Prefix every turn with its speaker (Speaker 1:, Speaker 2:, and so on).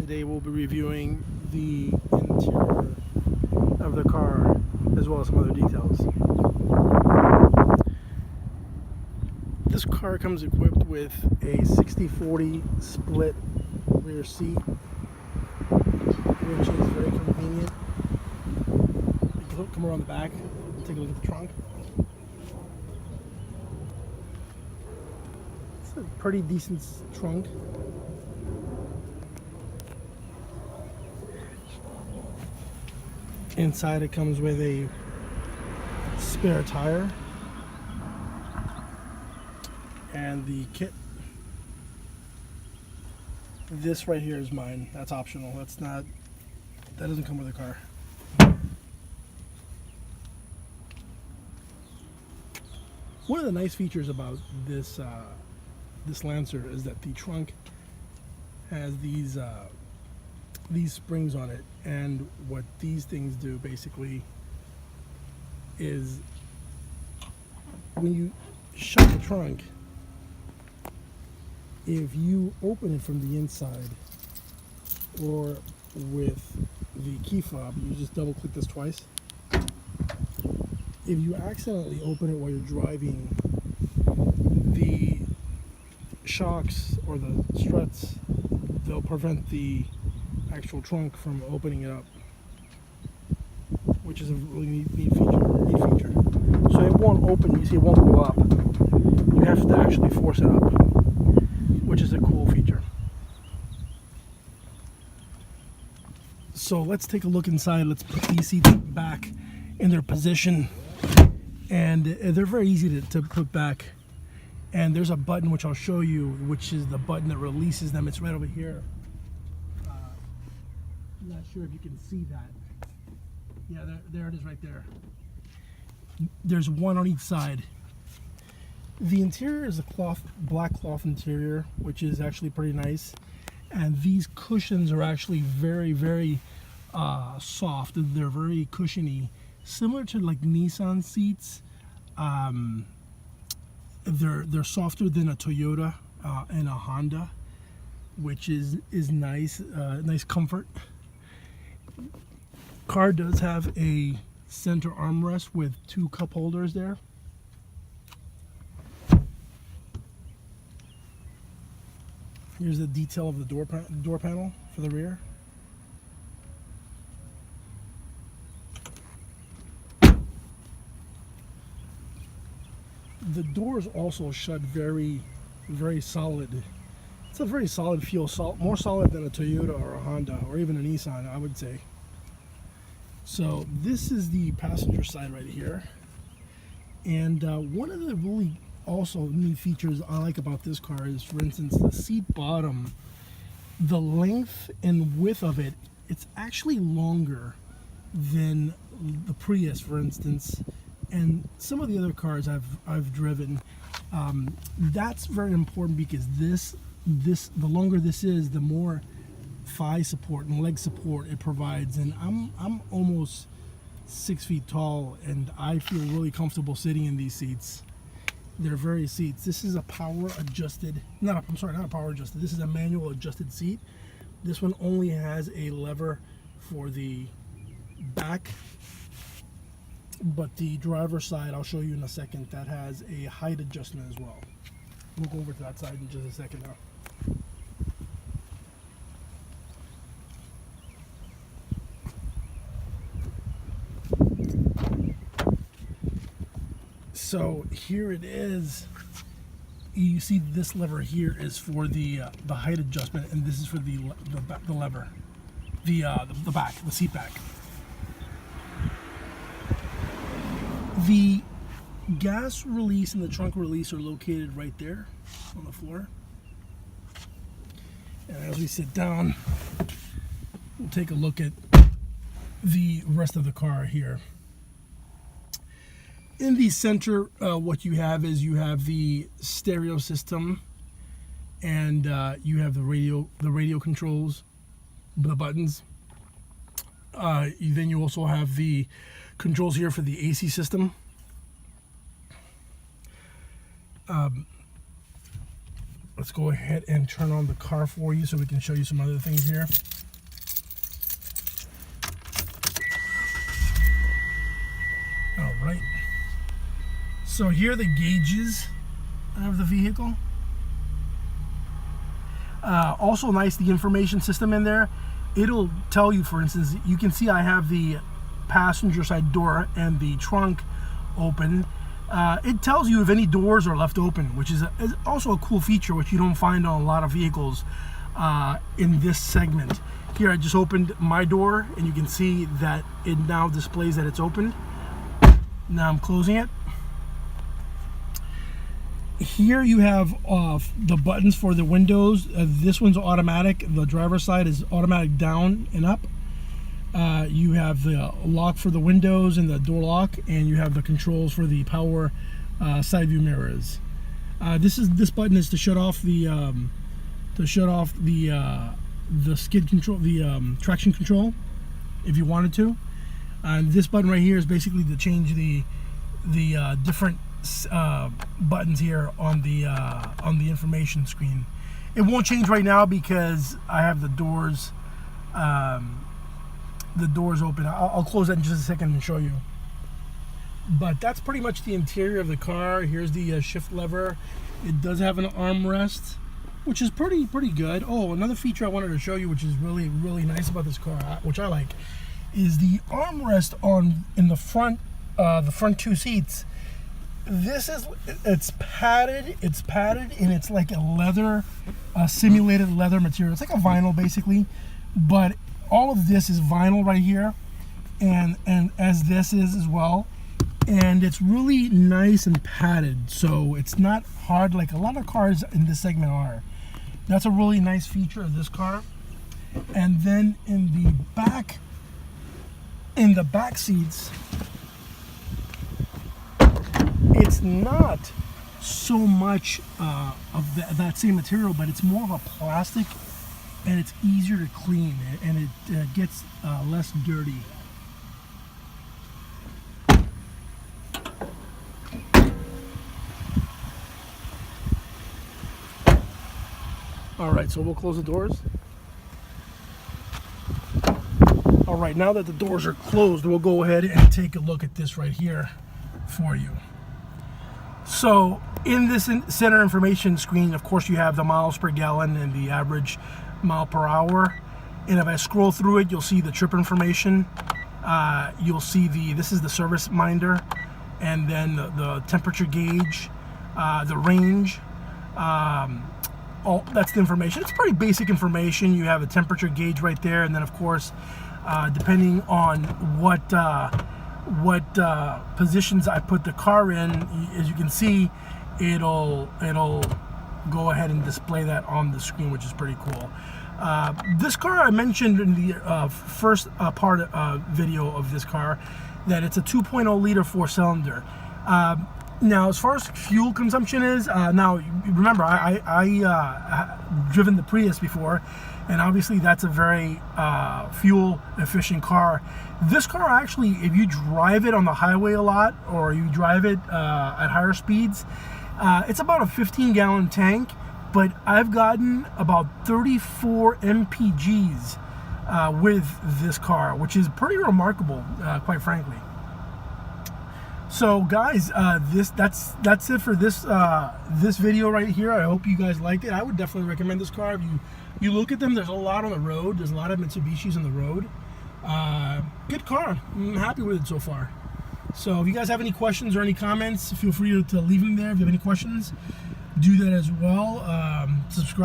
Speaker 1: Today we'll be reviewing the interior of the car as well as some other details. This car comes equipped with a 60/40 split rear seat, which is very convenient. You can come around the back, take a look at the trunk. It's a pretty decent trunk. Inside it comes with a spare tire and the kit. This right here is mine. That's optional. That doesn't come with the car. One of the nice features about this Lancer is that the trunk has these springs on it, and what these things do basically is when you shut the trunk, if you open it from the inside or with the key fob, you just double click this twice. If you accidentally open it while you're driving, the shocks or the struts, they'll prevent the actual trunk from opening it up, which is a really neat feature. So it won't open, you see it won't go up. You have to actually force it up, which is a cool feature. So let's take a look inside. Let's put these seats back in their position, and they're very easy to put back. And there's a button which I'll show you, which is the button that releases them. It's right over here. I'm not sure if you can see that. Yeah, there it is right there. There's one on each side. The interior is a black cloth interior, which is actually pretty nice. And these cushions are actually very, very soft. They're very cushiony, similar to like Nissan seats. They're softer than a Toyota and a Honda, which is nice. Nice comfort. Car does have a center armrest with two cup holders there. Here's the detail of the door panel for the rear. The doors also shut very, very solid. It's a very solid feel, more solid than a Toyota or a Honda or even a Nissan, I would say. So this is the passenger side right here. And one of the really also neat features I like about this car is, for instance, the seat bottom. The length and width of it, it's actually longer than the Prius, for instance, and some of the other cars I've driven. That's very important because the longer this is, the more thigh support and leg support it provides. And I'm almost 6 feet tall, and I feel really comfortable sitting in these seats. They're very seats. This is a power adjusted, not a power adjusted. This is a manual adjusted seat. This one only has a lever for the back, but the driver's side, I'll show you in a second, that has a height adjustment as well. We'll go over to that side in just a second now. So here it is. You see this lever here is for the height adjustment, and this is for the lever, the back, the seat back. The gas release and the trunk release are located right there on the floor. And as we sit down, we'll take a look at the rest of the car here. In the center, what you have is the stereo system, and you have the radio controls, the buttons. Then you also have the controls here for the AC system. Let's go ahead and turn on the car for you so we can show you some other things here. So here are the gauges of the vehicle. Also nice, the information system in there. It'll tell you, for instance, you can see I have the passenger side door and the trunk open. It tells you if any doors are left open, which is also a cool feature which you don't find on a lot of vehicles in this segment. Here I just opened my door and you can see that it now displays that it's opened. Now I'm closing it. Here you have the buttons for the windows. This one's automatic. The driver's side is automatic down and up. You have the lock for the windows and the door lock, and you have the controls for the power side view mirrors. This button is to shut off the skid control, the traction control, if you wanted to. And this button right here is basically to change the different buttons here on the information screen. It won't change right now because I have the doors open. I'll close that in just a second and show you. But that's pretty much the interior of the car. Here's the shift lever. It does have an armrest, which is pretty good. Oh, another feature I wanted to show you, which is really nice about this car, which I like, is the armrest in the front two seats. It's padded and it's like a leather, simulated leather material. It's like a vinyl basically, but all of this is vinyl right here, and as this is as well, and it's really nice and padded, so it's not hard like a lot of cars in this segment are. That's a really nice feature of this car. And then in the back seats, it's not so much of that same material, but it's more of a plastic, and it's easier to clean, and it gets less dirty. All right, so we'll close the doors. All right, now that the doors are closed, we'll go ahead and take a look at this right here for you. So in this center information screen, of course, you have the miles per gallon and the average mile per hour. And if I scroll through it, you'll see the trip information. You'll see this is the service minder, and then the temperature gauge, the range. That's the information. It's pretty basic information. You have a temperature gauge right there, and then of course, depending on what positions I put the car in, as you can see, it'll go ahead and display that on the screen, which is pretty cool. This car, I mentioned in the first video of this car that it's a 2.0 liter 4-cylinder. Now, as far as fuel consumption is, now remember I driven the Prius before, and obviously that's a very fuel efficient car. This car actually, if you drive it on the highway a lot, or you drive it at higher speeds, it's about a 15-gallon tank, but I've gotten about 34 mpgs with this car, which is pretty remarkable, quite frankly. So guys, that's it for this video right here. I hope you guys liked it. I would definitely recommend this car. If you look at them, there's a lot on the road. There's a lot of Mitsubishis on the road. Good car. I'm happy with it so far. So if you guys have any questions or any comments, feel free to leave them there. If you have any questions, do that as well. Subscribe.